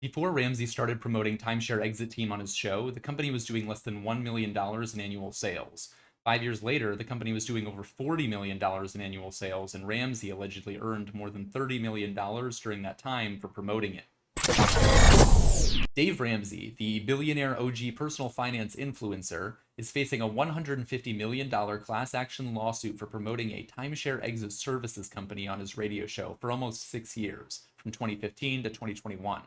Before Ramsey started promoting Timeshare Exit Team on his show, the company was doing less than $1 million in annual sales. 5 years later, the company was doing over $40 million in annual sales, and Ramsey allegedly earned more than $30 million during that time for promoting it. Dave Ramsey, the billionaire OG personal finance influencer, is facing a $150 million class action lawsuit for promoting a timeshare exit services company on his radio show for almost 6 years, from 2015 to 2021.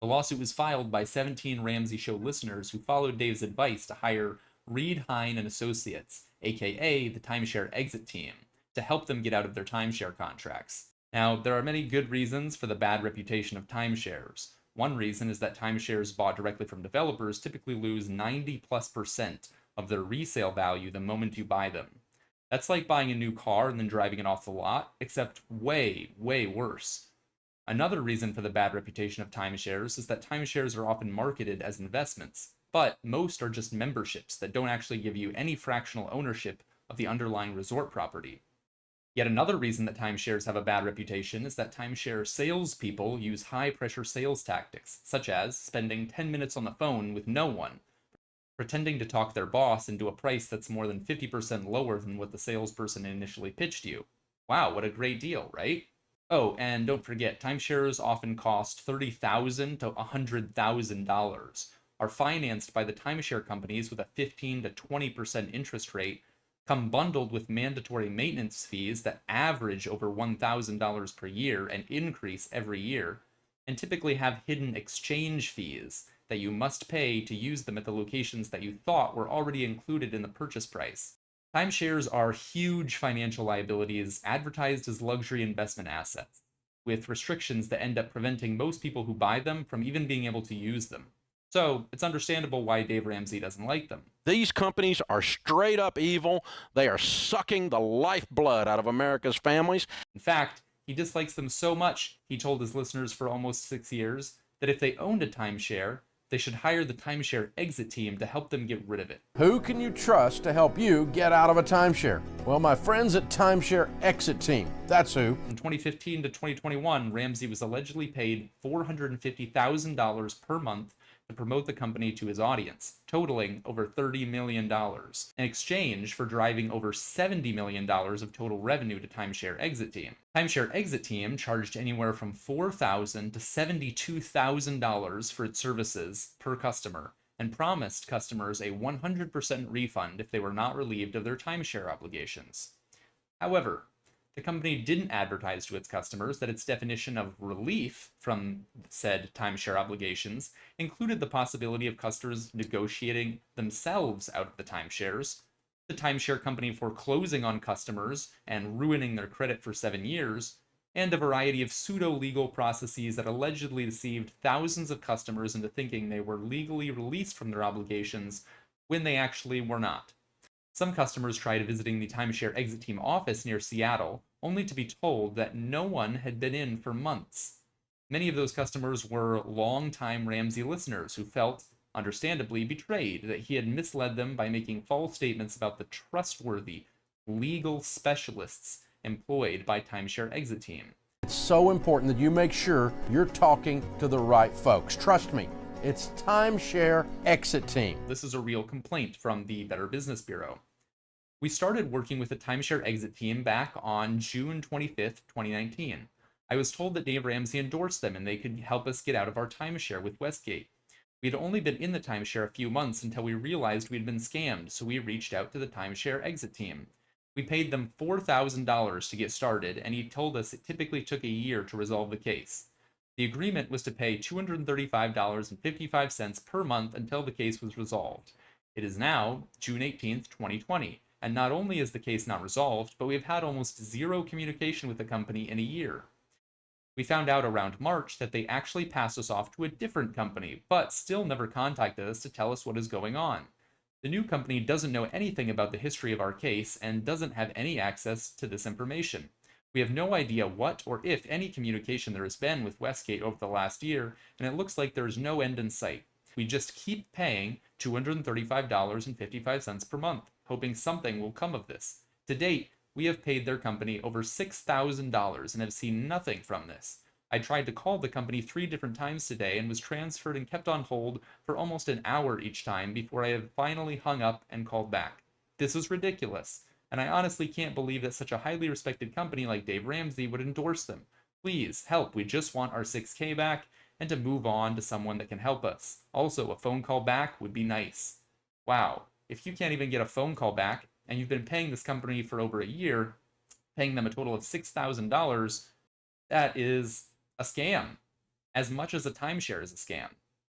The lawsuit was filed by 17 Ramsey Show listeners who followed Dave's advice to hire Reed Hein Associates, a.k.a. the Timeshare Exit Team, to help them get out of their timeshare contracts. Now, there are many good reasons for the bad reputation of timeshares. One reason is that timeshares bought directly from developers typically lose 90+% of their resale value the moment you buy them. That's like buying a new car and then driving it off the lot, except way, way worse. Another reason for the bad reputation of timeshares is that timeshares are often marketed as investments, but most are just memberships that don't actually give you any fractional ownership of the underlying resort property. Yet another reason that timeshares have a bad reputation is that timeshare salespeople use high-pressure sales tactics, such as spending 10 minutes on the phone with no one, pretending to talk their boss into a price that's more than 50% lower than what the salesperson initially pitched you. Wow, what a great deal, right? Oh, and don't forget, timeshares often cost $30,000 to $100,000, are financed by the timeshare companies with a 15 to 20% interest rate, come bundled with mandatory maintenance fees that average over $1,000 per year and increase every year, and typically have hidden exchange fees that you must pay to use them at the locations that you thought were already included in the purchase price. Timeshares are huge financial liabilities advertised as luxury investment assets, with restrictions that end up preventing most people who buy them from even being able to use them. So it's understandable why Dave Ramsey doesn't like them. These companies are straight up evil. They are sucking the lifeblood out of America's families. In fact, he dislikes them so much, he told his listeners for almost 6 years, that if they owned a timeshare, they should hire the Timeshare Exit Team to help them get rid of it. Who can you trust to help you get out of a timeshare? Well, my friends at Timeshare Exit Team. That's who. In 2015 to 2021, Ramsey was allegedly paid $450,000 per month to promote the company to his audience, totaling over $30 million, in exchange for driving over $70 million of total revenue to Timeshare Exit Team. Timeshare Exit Team charged anywhere from $4,000 to $72,000 for its services per customer, and promised customers a 100% refund if they were not relieved of their timeshare obligations. However, the company didn't advertise to its customers that its definition of relief from said timeshare obligations included the possibility of customers negotiating themselves out of the timeshares, the timeshare company foreclosing on customers and ruining their credit for 7 years, and a variety of pseudo-legal processes that allegedly deceived thousands of customers into thinking they were legally released from their obligations when they actually were not. Some customers tried visiting the Timeshare Exit Team office near Seattle, only to be told that no one had been in for months. Many of those customers were long-time Ramsey listeners who felt, understandably, betrayed that he had misled them by making false statements about the trustworthy legal specialists employed by Timeshare Exit Team. It's so important that you make sure you're talking to the right folks. Trust me, it's Timeshare Exit Team. This is a real complaint from the Better Business Bureau. We started working with the Timeshare Exit Team back on June 25th, 2019. I was told that Dave Ramsey endorsed them and they could help us get out of our timeshare with Westgate. We had only been in the timeshare a few months until we realized we'd been scammed, so we reached out to the Timeshare Exit Team. We paid them $4,000 to get started, and he told us it typically took a year to resolve the case. The agreement was to pay $235.55 per month until the case was resolved. It is now June 18th, 2020. And not only is the case not resolved, but we've had almost zero communication with the company in a year. We found out around March that they actually passed us off to a different company, but still never contacted us to tell us what is going on. The new company doesn't know anything about the history of our case and doesn't have any access to this information. We have no idea what or if any communication there has been with Westgate over the last year, and it looks like there is no end in sight. We just keep paying $235.55 per month, hoping something will come of this. To date, we have paid their company over $6,000 and have seen nothing from this. I tried to call the company 3 different times today and was transferred and kept on hold for almost an hour each time before I have finally hung up and called back. This is ridiculous, and I honestly can't believe that such a highly respected company like Dave Ramsey would endorse them. Please, help, we just want our $6K back and to move on to someone that can help us. Also, a phone call back would be nice. Wow, if you can't even get a phone call back, and you've been paying this company for over a year, paying them a total of $6,000, that is a scam, as much as a timeshare is a scam.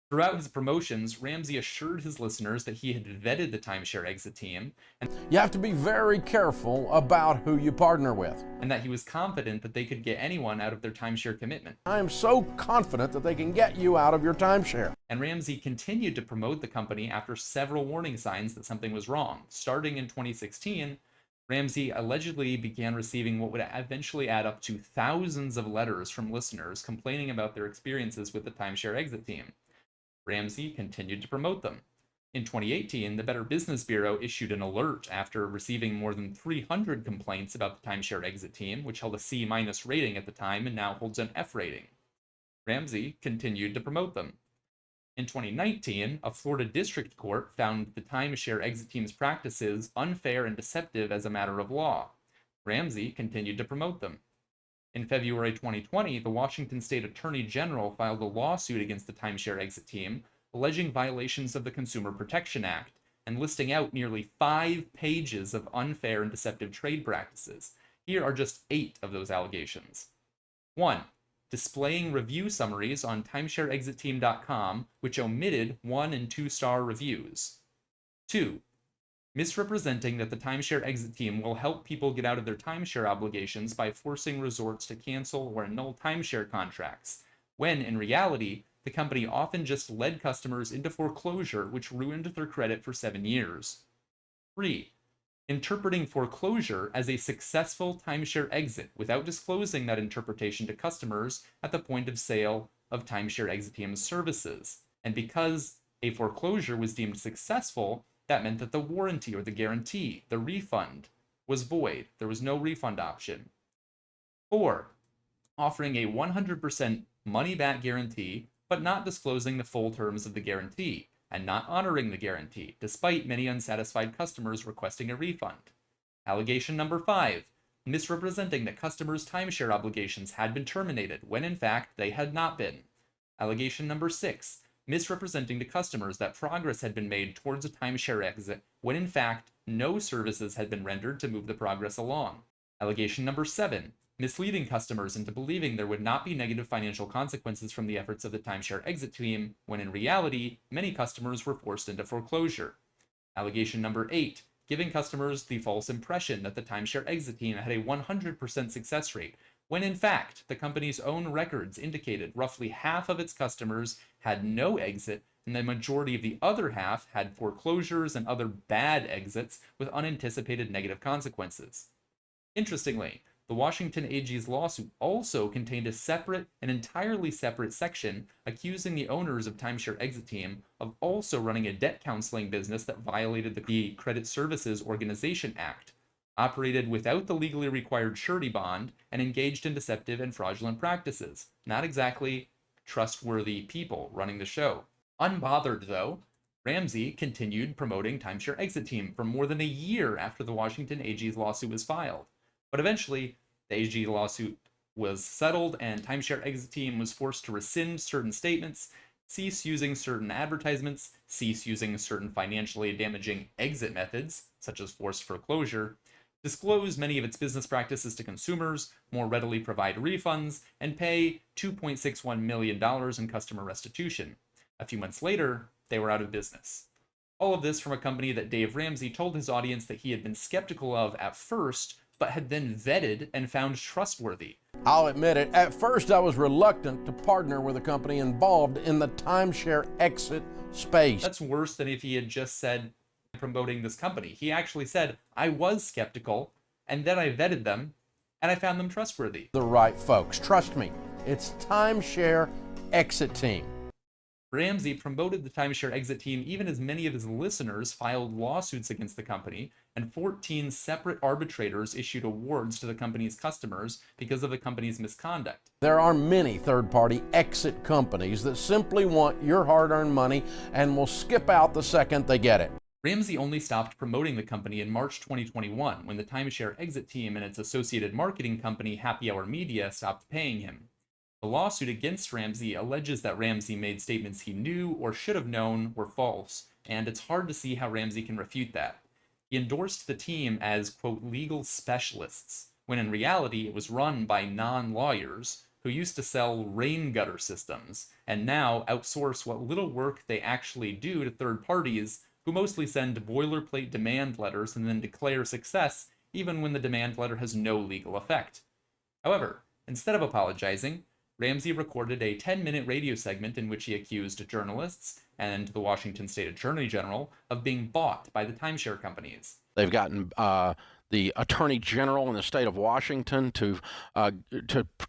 Throughout his promotions, Ramsey assured his listeners that he had vetted the Timeshare Exit Team, and You have to be very careful about who you partner with. that he was confident that they could get anyone out of their timeshare commitment. I am so confident that they can get you out of your timeshare. And Ramsey continued to promote the company after several warning signs that something was wrong. Starting in 2016, Ramsey allegedly began receiving what would eventually add up to thousands of letters from listeners complaining about their experiences with the Timeshare Exit Team. Ramsey continued to promote them. In 2018, the Better Business Bureau issued an alert after receiving more than 300 complaints about the Timeshare Exit Team, which held a C- rating at the time and now holds an F rating. Ramsey continued to promote them. In 2019, a Florida district court found the Timeshare Exit Team's practices unfair and deceptive as a matter of law. Ramsey continued to promote them. In February 2020, the Washington State Attorney General filed a lawsuit against the Timeshare Exit Team, alleging violations of the Consumer Protection Act and listing out nearly 5 pages of unfair and deceptive trade practices. Here are just 8 of those allegations. 1. Displaying review summaries on timeshareexitteam.com, which omitted 1- and 2-star reviews. 2. Misrepresenting that the Timeshare Exit Team will help people get out of their timeshare obligations by forcing resorts to cancel or annul timeshare contracts, when in reality, the company often just led customers into foreclosure, which ruined their credit for 7 years. 3. Interpreting foreclosure as a successful timeshare exit without disclosing that interpretation to customers at the point of sale of Timeshare Exit Team's services. And because a foreclosure was deemed successful, that meant that the warranty or the guarantee, the refund, was void. There was no refund option. 4. Offering a 100% money-back guarantee, but not disclosing the full terms of the guarantee, and not honoring the guarantee, despite many unsatisfied customers requesting a refund. Allegation number 5. Misrepresenting that customers' timeshare obligations had been terminated, when in fact they had not been. Allegation number 6. Misrepresenting to customers that progress had been made towards a timeshare exit, when in fact no services had been rendered to move the progress along. Allegation number 7. Misleading customers into believing there would not be negative financial consequences from the efforts of the Timeshare Exit Team, when in reality, many customers were forced into foreclosure. Allegation number 8. Giving customers the false impression that the Timeshare Exit Team had a 100% success rate, when in fact, the company's own records indicated roughly half of its customers had no exit, and the majority of the other half had foreclosures and other bad exits with unanticipated negative consequences. Interestingly, the Washington AG's lawsuit also contained a separate and entirely separate section accusing the owners of Timeshare Exit Team of also running a debt counseling business that violated the Credit Services Organization Act, operated without the legally required surety bond, and engaged in deceptive and fraudulent practices. Not exactly trustworthy people running the show. Unbothered, though, Ramsey continued promoting Timeshare Exit Team for more than a year after the Washington AG's lawsuit was filed. But eventually, the AG lawsuit was settled and Timeshare Exit Team was forced to rescind certain statements, cease using certain advertisements, cease using certain financially damaging exit methods, such as forced foreclosure, disclose many of its business practices to consumers, more readily provide refunds, and pay $2.61 million in customer restitution. A few months later, they were out of business. All of this from a company that Dave Ramsey told his audience that he had been skeptical of at first, but had then vetted and found trustworthy. I'll admit it, at first I was reluctant to partner with a company involved in the timeshare exit space. That's worse than if he had just said, promoting this company. He actually said, I was skeptical, and then I vetted them, and I found them trustworthy. The right folks. Trust me, it's Timeshare Exit Team. Ramsey promoted the Timeshare Exit Team even as many of his listeners filed lawsuits against the company, and 14 separate arbitrators issued awards to the company's customers because of the company's misconduct. There are many third-party exit companies that simply want your hard-earned money and will skip out the second they get it. Ramsey only stopped promoting the company in March 2021 when the Timeshare Exit Team and its associated marketing company Happy Hour Media stopped paying him. The lawsuit against Ramsey alleges that Ramsey made statements he knew or should have known were false, and it's hard to see how Ramsey can refute that. He endorsed the team as, quote, legal specialists, when in reality it was run by non-lawyers who used to sell rain gutter systems, and now outsource what little work they actually do to third parties who mostly send boilerplate demand letters and then declare success even when the demand letter has no legal effect. However, instead of apologizing, Ramsey recorded a 10-minute radio segment in which he accused journalists and the Washington State Attorney General of being bought by the timeshare companies. They've gotten the Attorney General in the state of Washington to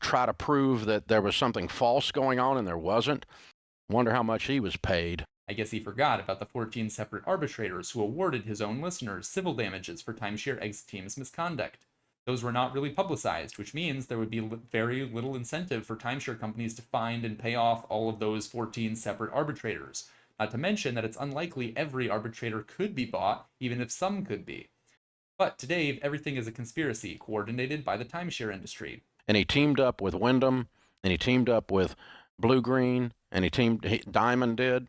try to prove that there was something false going on, and there wasn't. Wonder how much he was paid. I guess he forgot about the 14 separate arbitrators who awarded his own listeners civil damages for Timeshare Exit Team's misconduct. Those were not really publicized, which means there would be very little incentive for timeshare companies to find and pay off all of those 14 separate arbitrators. Not to mention that it's unlikely every arbitrator could be bought, even if some could be. But to Dave, everything is a conspiracy coordinated by the timeshare industry. And he teamed up with Wyndham, and he teamed up with Blue Green, and Diamond did,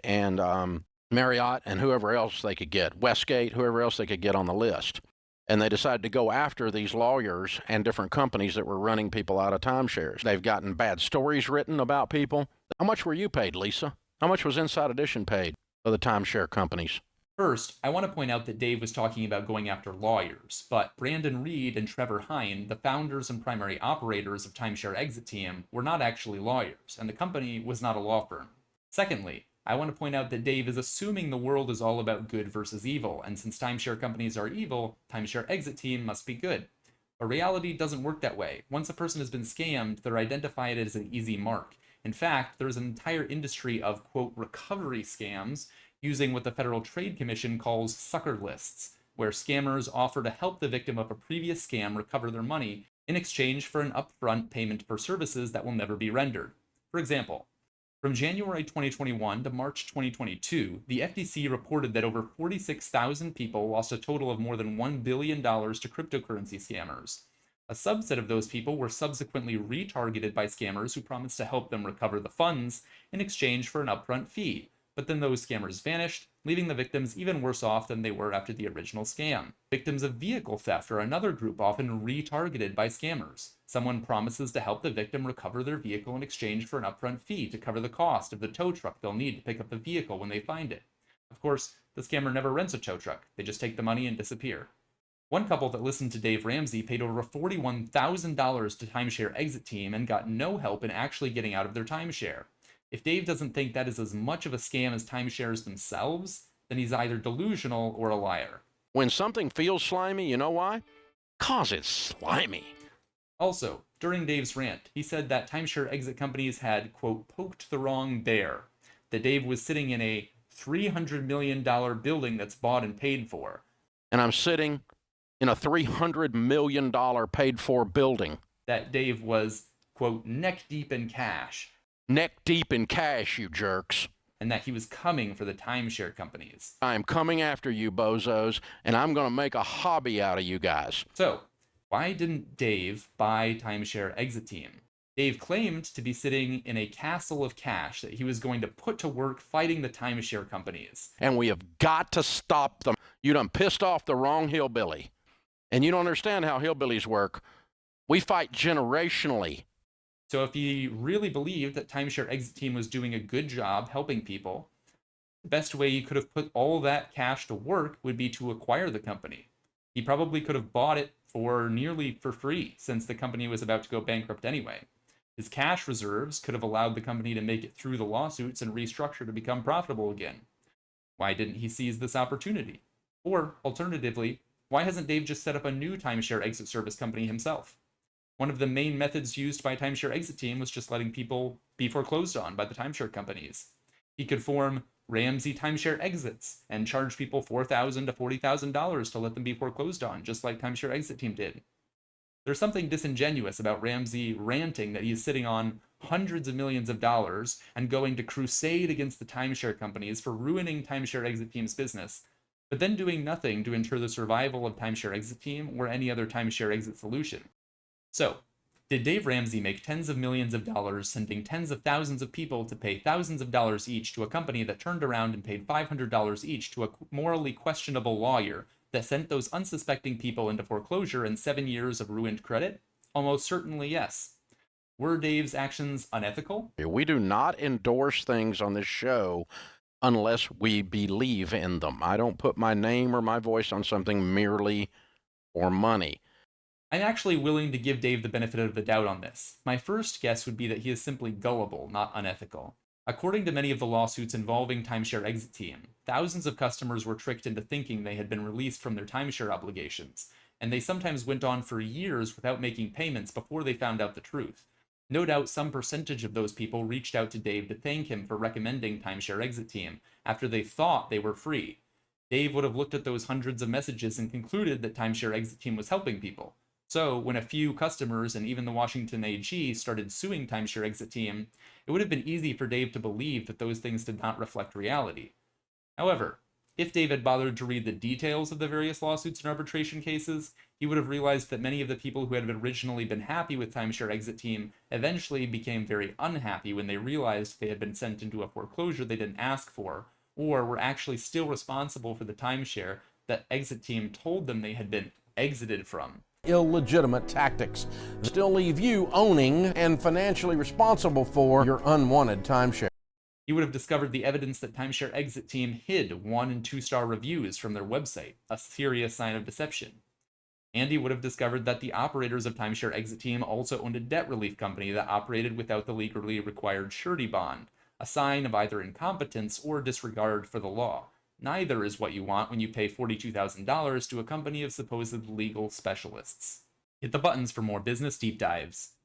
and Marriott, and whoever else they could get, Westgate, whoever else they could get on the list. And they decided to go after these lawyers and different companies that were running people out of timeshares. They've gotten bad stories written about people. How much were you paid, Lisa? How much was Inside Edition paid for the timeshare companies? First, I want to point out that Dave was talking about going after lawyers, but Brandon Reed and Trevor Hein, the founders and primary operators of Timeshare Exit Team, were not actually lawyers, and the company was not a law firm. Secondly, I want to point out that Dave is assuming the world is all about good versus evil, and since timeshare companies are evil, Timeshare Exit Team must be good. But reality doesn't work that way. Once a person has been scammed, they're identified as an easy mark. In fact, there's an entire industry of, quote, recovery scams using what the Federal Trade Commission calls sucker lists, where scammers offer to help the victim of a previous scam recover their money in exchange for an upfront payment for services that will never be rendered. For example, from January 2021 to March 2022, the FTC reported that over 46,000 people lost a total of more than $1 billion to cryptocurrency scammers. A subset of those people were subsequently retargeted by scammers who promised to help them recover the funds in exchange for an upfront fee, but then those scammers vanished, leaving the victims even worse off than they were after the original scam. Victims of vehicle theft are another group often retargeted by scammers. Someone promises to help the victim recover their vehicle in exchange for an upfront fee to cover the cost of the tow truck they'll need to pick up the vehicle when they find it. Of course, the scammer never rents a tow truck. They just take the money and disappear. One couple that listened to Dave Ramsey paid over $41,000 to Timeshare Exit Team and got no help in actually getting out of their timeshare. If Dave doesn't think that is as much of a scam as timeshares themselves, then he's either delusional or a liar. When something feels slimy, you know why? 'Cause it's slimy. Also, during Dave's rant, he said that timeshare exit companies had, quote, poked the wrong bear, that Dave was sitting in a $300 million building that's bought and paid for. And I'm sitting in a $300 million paid for building. That Dave was, quote, neck deep in cash. Neck deep in cash, you jerks. And that he was coming for the timeshare companies. I'm coming after you, bozos, and I'm going to make a hobby out of you guys. So, why didn't Dave buy Timeshare Exit Team? Dave claimed to be sitting in a castle of cash that he was going to put to work fighting the timeshare companies. And we have got to stop them. You done pissed off the wrong hillbilly. And you don't understand how hillbillies work. We fight generationally. So if he really believed that Timeshare Exit Team was doing a good job helping people, the best way he could have put all that cash to work would be to acquire the company. He probably could have bought it for nearly for free, since the company was about to go bankrupt anyway. His cash reserves could have allowed the company to make it through the lawsuits and restructure to become profitable again. Why didn't he seize this opportunity? Or, alternatively, why hasn't Dave just set up a new timeshare exit service company himself? One of the main methods used by Timeshare Exit Team was just letting people be foreclosed on by the timeshare companies. He could form Ramsey Timeshare Exits and charge people $4,000 to $40,000 to let them be foreclosed on, just like Timeshare Exit Team did. There's something disingenuous about Ramsey ranting that he's sitting on hundreds of millions of dollars and going to crusade against the timeshare companies for ruining Timeshare Exit Team's business, but then doing nothing to ensure the survival of Timeshare Exit Team or any other timeshare exit solution. So, did Dave Ramsey make tens of millions of dollars sending tens of thousands of people to pay thousands of dollars each to a company that turned around and paid $500 each to a morally questionable lawyer that sent those unsuspecting people into foreclosure and 7 years of ruined credit? Almost certainly yes. Were Dave's actions unethical? We do not endorse things on this show unless we believe in them. I don't put my name or my voice on something merely for money. I'm actually willing to give Dave the benefit of the doubt on this. My first guess would be that he is simply gullible, not unethical. According to many of the lawsuits involving Timeshare Exit Team, thousands of customers were tricked into thinking they had been released from their timeshare obligations, and they sometimes went on for years without making payments before they found out the truth. No doubt some percentage of those people reached out to Dave to thank him for recommending Timeshare Exit Team after they thought they were free. Dave would have looked at those hundreds of messages and concluded that Timeshare Exit Team was helping people. So, when a few customers and even the Washington AG started suing Timeshare Exit Team, it would have been easy for Dave to believe that those things did not reflect reality. However, if Dave had bothered to read the details of the various lawsuits and arbitration cases, he would have realized that many of the people who had originally been happy with Timeshare Exit Team eventually became very unhappy when they realized they had been sent into a foreclosure they didn't ask for, or were actually still responsible for the timeshare that Exit Team told them they had been exited from. Illegitimate tactics still leave you owning and financially responsible for your unwanted timeshare. You would have discovered the evidence that Timeshare Exit Team hid 1- and 2-star reviews from their website, a serious sign of deception. And he would have discovered that the operators of Timeshare Exit Team also owned a debt relief company that operated without the legally required surety bond, a sign of either incompetence or disregard for the law. Neither is what you want when you pay $42,000 to a company of supposed legal specialists. Hit the buttons for more business deep dives.